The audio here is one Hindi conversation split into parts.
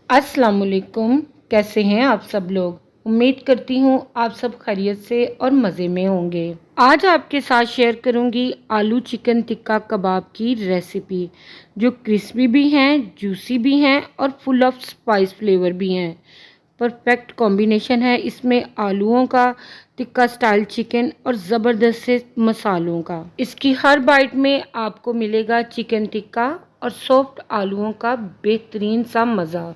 अस्सलाम वालेकुम। कैसे हैं आप सब लोग। उम्मीद करती हूँ आप सब खैरियत से और मज़े में होंगे। आज आपके साथ शेयर करूँगी आलू चिकन टिक्का कबाब की रेसिपी, जो क्रिस्पी भी हैं, जूसी भी हैं और फुल ऑफ स्पाइस फ्लेवर भी हैं। परफेक्ट कॉम्बिनेशन है इसमें आलूओं का, टिक्का स्टाइल चिकन और ज़बरदस्त से मसालों का। इसकी हर बाइट में आपको मिलेगा चिकन टिक्का और सॉफ्ट आलूओं का बेहतरीन सा मज़ा।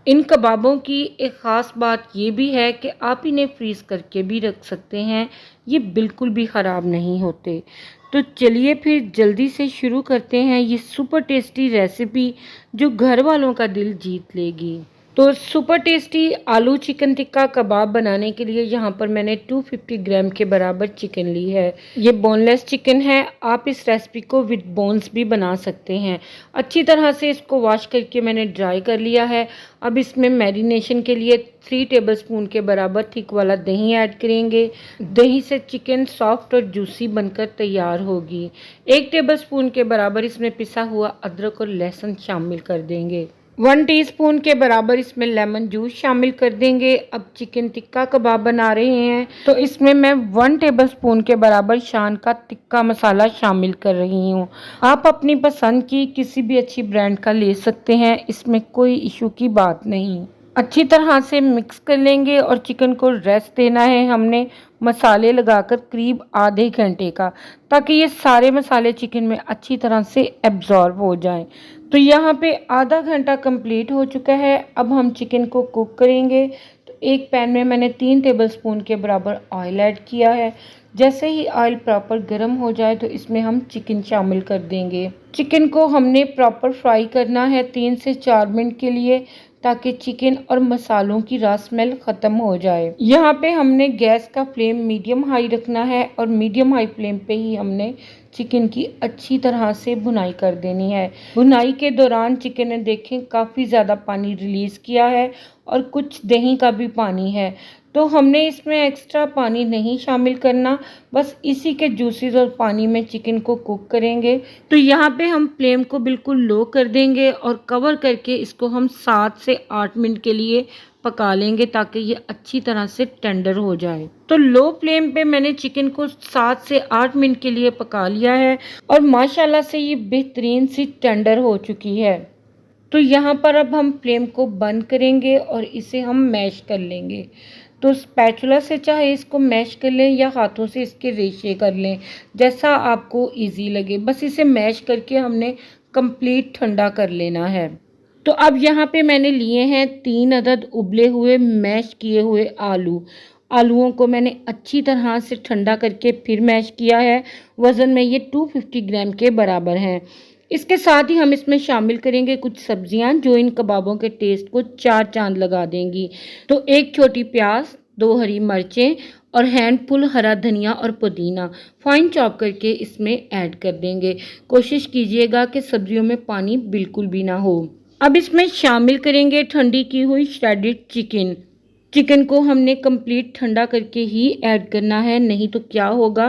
इन कबाबों की एक ख़ास बात ये भी है कि आप इन्हें फ्रीज़ करके भी रख सकते हैं, ये बिल्कुल भी ख़राब नहीं होते। तो चलिए फिर जल्दी से शुरू करते हैं ये सुपर टेस्टी रेसिपी, जो घर वालों का दिल जीत लेगी। तो सुपर टेस्टी आलू चिकन टिक्का कबाब बनाने के लिए यहाँ पर मैंने 250 ग्राम के बराबर चिकन ली है। ये बोनलेस चिकन है, आप इस रेसिपी को विद बोन्स भी बना सकते हैं। अच्छी तरह से इसको वॉश करके मैंने ड्राई कर लिया है। अब इसमें मैरिनेशन के लिए 3 टेबलस्पून के बराबर थिक वाला दही ऐड करेंगे। दही से चिकन सॉफ्ट और जूसी बनकर तैयार होगी। 1 टेबलस्पून के बराबर इसमें पिसा हुआ अदरक और लहसुन शामिल कर देंगे। 1 टीस्पून के बराबर इसमें लेमन जूस शामिल कर देंगे। अब चिकन टिक्का कबाब बना रहे हैं तो इसमें मैं 1 टेबलस्पून के बराबर शान का टिक्का मसाला शामिल कर रही हूँ। आप अपनी पसंद की किसी भी अच्छी ब्रांड का ले सकते हैं, इसमें कोई इशू की बात नहीं। अच्छी तरह से मिक्स कर लेंगे और चिकन को रेस्ट देना है हमने मसाले लगाकर करीब आधे घंटे का, ताकि ये सारे मसाले चिकन में अच्छी तरह से एब्जॉर्ब हो जाएं। तो यहाँ पे आधा घंटा कंप्लीट हो चुका है। अब हम चिकन को कुक करेंगे। तो एक पैन में मैंने 3 टेबलस्पून के बराबर ऑयल ऐड किया है। जैसे ही ऑयल प्रॉपर गर्म हो जाए तो इसमें हम चिकन शामिल कर देंगे। चिकन को हमने प्रॉपर फ्राई करना है 3 से 4 मिनट के लिए, ताकि चिकन और मसालों की रॉ स्मेल ख़त्म हो जाए। यहाँ पे हमने गैस का फ्लेम मीडियम हाई रखना है और मीडियम हाई फ्लेम पे ही हमने चिकन की अच्छी तरह से भुनाई कर देनी है। भुनाई के दौरान चिकन ने देखें काफ़ी ज़्यादा पानी रिलीज़ किया है और कुछ दही का भी पानी है, तो हमने इसमें एक्स्ट्रा पानी नहीं शामिल करना, बस इसी के जूसेस और पानी में चिकन को कुक करेंगे। तो यहाँ पे हम फ्लेम को बिल्कुल लो कर देंगे और कवर करके इसको हम 7 से 8 मिनट के लिए पका लेंगे, ताकि ये अच्छी तरह से टेंडर हो जाए। तो लो फ्लेम पे मैंने चिकन को 7 से 8 मिनट के लिए पका लिया है और माशाल्लाह से ये बेहतरीन सी टेंडर हो चुकी है। तो यहाँ पर अब हम फ्लेम को बंद करेंगे और इसे हम मैश कर लेंगे। तो स्पैचुला से चाहे इसको मैश कर लें या हाथों से इसके रेशे कर लें, जैसा आपको इजी लगे। बस इसे मैश करके हमने कंप्लीट ठंडा कर लेना है। तो अब यहाँ पे मैंने लिए हैं 3 अदद उबले हुए मैश किए हुए आलू। आलूओं को मैंने अच्छी तरह से ठंडा करके फिर मैश किया है। वज़न में ये 250 ग्राम के बराबर हैं। इसके साथ ही हम इसमें शामिल करेंगे कुछ सब्जियां, जो इन कबाबों के टेस्ट को 4 चांद लगा देंगी। तो 1 छोटी प्याज, 2 हरी मिर्चें और हैंडफुल हरा धनिया और पुदीना फाइन चॉप करके इसमें ऐड कर देंगे। कोशिश कीजिएगा कि सब्जियों में पानी बिल्कुल भी ना हो। अब इसमें शामिल करेंगे ठंडी की हुई श्रेडेड चिकन। चिकन को हमने कंप्लीट ठंडा करके ही ऐड करना है, नहीं तो क्या होगा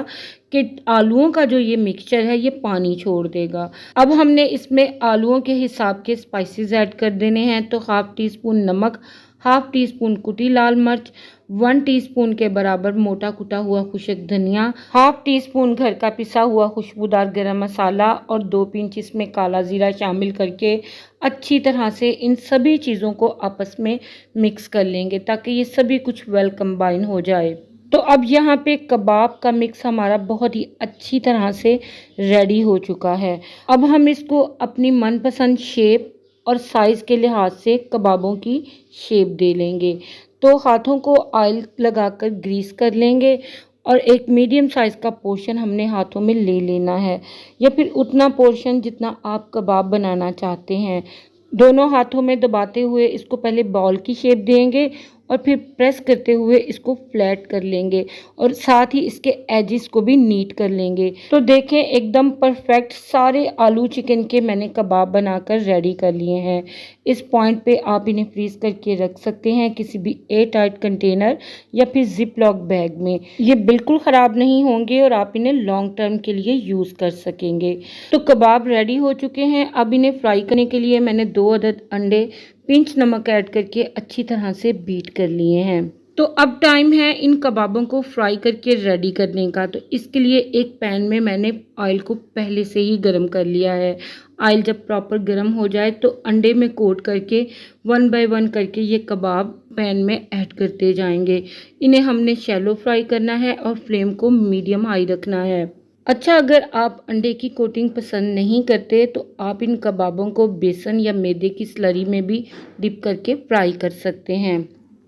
कि आलूओं का जो ये मिक्सचर है ये पानी छोड़ देगा। अब हमने इसमें आलूओं के हिसाब के स्पाइसेस ऐड कर देने हैं। तो 1/2 टीस्पून नमक, 1/2 टीस्पून कुटी लाल मिर्च, 1 टीस्पून के बराबर मोटा कुटा हुआ खुश्क धनिया, 1/2 टीस्पून घर का पिसा हुआ खुशबूदार गरम मसाला और 2 पिंच इसमें काला ज़ीरा शामिल करके अच्छी तरह से इन सभी चीज़ों को आपस में मिक्स कर लेंगे, ताकि ये सभी कुछ वेल कंबाइन हो जाए। तो अब यहाँ पे कबाब का मिक्स हमारा बहुत ही अच्छी तरह से रेडी हो चुका है। अब हम इसको अपनी मनपसंद शेप और साइज़ के लिहाज से कबाबों की शेप दे लेंगे। तो हाथों को ऑयल लगाकर ग्रीस कर लेंगे और एक मीडियम साइज़ का पोर्शन हमने हाथों में ले लेना है, या फिर उतना पोर्शन जितना आप कबाब बनाना चाहते हैं। दोनों हाथों में दबाते हुए इसको पहले बॉल की शेप देंगे और फिर प्रेस करते हुए इसको फ्लैट कर लेंगे और साथ ही इसके एजिस को भी नीट कर लेंगे। तो देखें एकदम परफेक्ट सारे आलू चिकन के मैंने कबाब बनाकर रेडी कर लिए हैं। इस पॉइंट पे आप इन्हें फ्रीज करके रख सकते हैं किसी भी एयर टाइट कंटेनर या फिर जिप लॉक बैग में। ये बिल्कुल ख़राब नहीं होंगे और आप इन्हें लॉन्ग टर्म के लिए यूज़ कर सकेंगे। तो कबाब रेडी हो चुके हैं। अब इन्हें फ्राई करने के लिए मैंने 2 अदद अंडे पिंच नमक ऐड करके अच्छी तरह से बीट कर लिए हैं। तो अब टाइम है इन कबाबों को फ्राई करके रेडी करने का। तो इसके लिए एक पैन में मैंने ऑयल को पहले से ही गर्म कर लिया है। ऑयल जब प्रॉपर गर्म हो जाए तो अंडे में कोट करके 1 बाय 1 करके ये कबाब पैन में ऐड करते जाएंगे। इन्हें हमने शैलो फ्राई करना है और फ्लेम को मीडियम हाई रखना है। अच्छा, अगर आप अंडे की कोटिंग पसंद नहीं करते तो आप इन कबाबों को बेसन या मैदे की स्लरी में भी डिप करके फ्राई कर सकते हैं।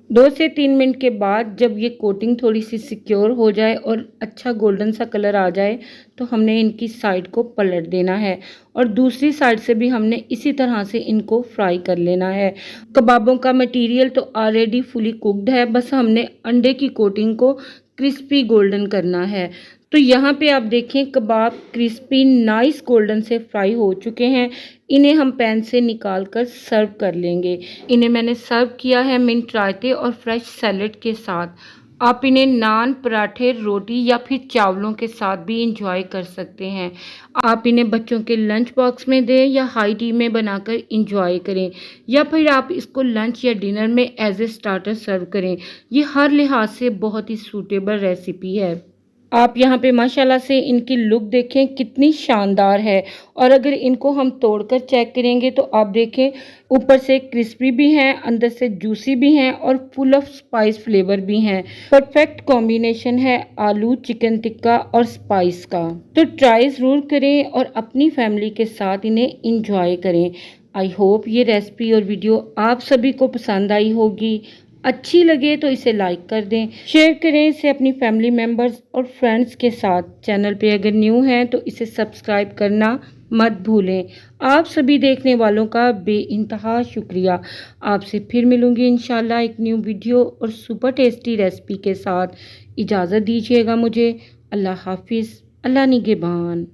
2 से 3 मिनट के बाद जब ये कोटिंग थोड़ी सी सिक्योर हो जाए और अच्छा गोल्डन सा कलर आ जाए तो हमने इनकी साइड को पलट देना है और दूसरी साइड से भी हमने इसी तरह से इनको फ्राई कर लेना है। कबाबों का मटेरियल तो ऑलरेडी फुली कुक्ड है, बस हमने अंडे की कोटिंग को क्रिस्पी गोल्डन करना है। तो यहाँ पे आप देखें कबाब क्रिस्पी नाइस गोल्डन से फ्राई हो चुके हैं। इन्हें हम पैन से निकाल कर सर्व कर लेंगे। इन्हें मैंने सर्व किया है मिंट रायते और फ्रेश सैलेड के साथ। आप इन्हें नान, पराठे, रोटी या फिर चावलों के साथ भी इंजॉय कर सकते हैं। आप इन्हें बच्चों के लंच बॉक्स में दें या हाई टी में बनाकर इंजॉय करें, या फिर आप इसको लंच या डिनर में एज ए स्टार्टर सर्व करें। ये हर लिहाज से बहुत ही सूटेबल रेसिपी है। आप यहाँ पे माशाल्लाह से इनकी लुक देखें कितनी शानदार है। और अगर इनको हम तोड़कर चेक करेंगे तो आप देखें ऊपर से क्रिस्पी भी हैं, अंदर से जूसी भी हैं और फुल ऑफ स्पाइस फ्लेवर भी हैं। परफेक्ट कॉम्बिनेशन है आलू चिकन टिक्का और स्पाइस का। तो ट्राई ज़रूर करें और अपनी फैमिली के साथ इन्हें इंजॉय करें। आई होप ये रेसिपी और वीडियो आप सभी को पसंद आई होगी। अच्छी लगे तो इसे लाइक कर दें, शेयर करें इसे अपनी फैमिली मेम्बर्स और फ्रेंड्स के साथ। चैनल पे अगर न्यू हैं तो इसे सब्सक्राइब करना मत भूलें। आप सभी देखने वालों का बेइंतहा शुक्रिया। आपसे फिर मिलूंगी इंशाल्लाह एक न्यू वीडियो और सुपर टेस्टी रेसिपी के साथ। इजाज़त दीजिएगा मुझे। अल्लाह हाफिज़, अल्लाह निगहबान।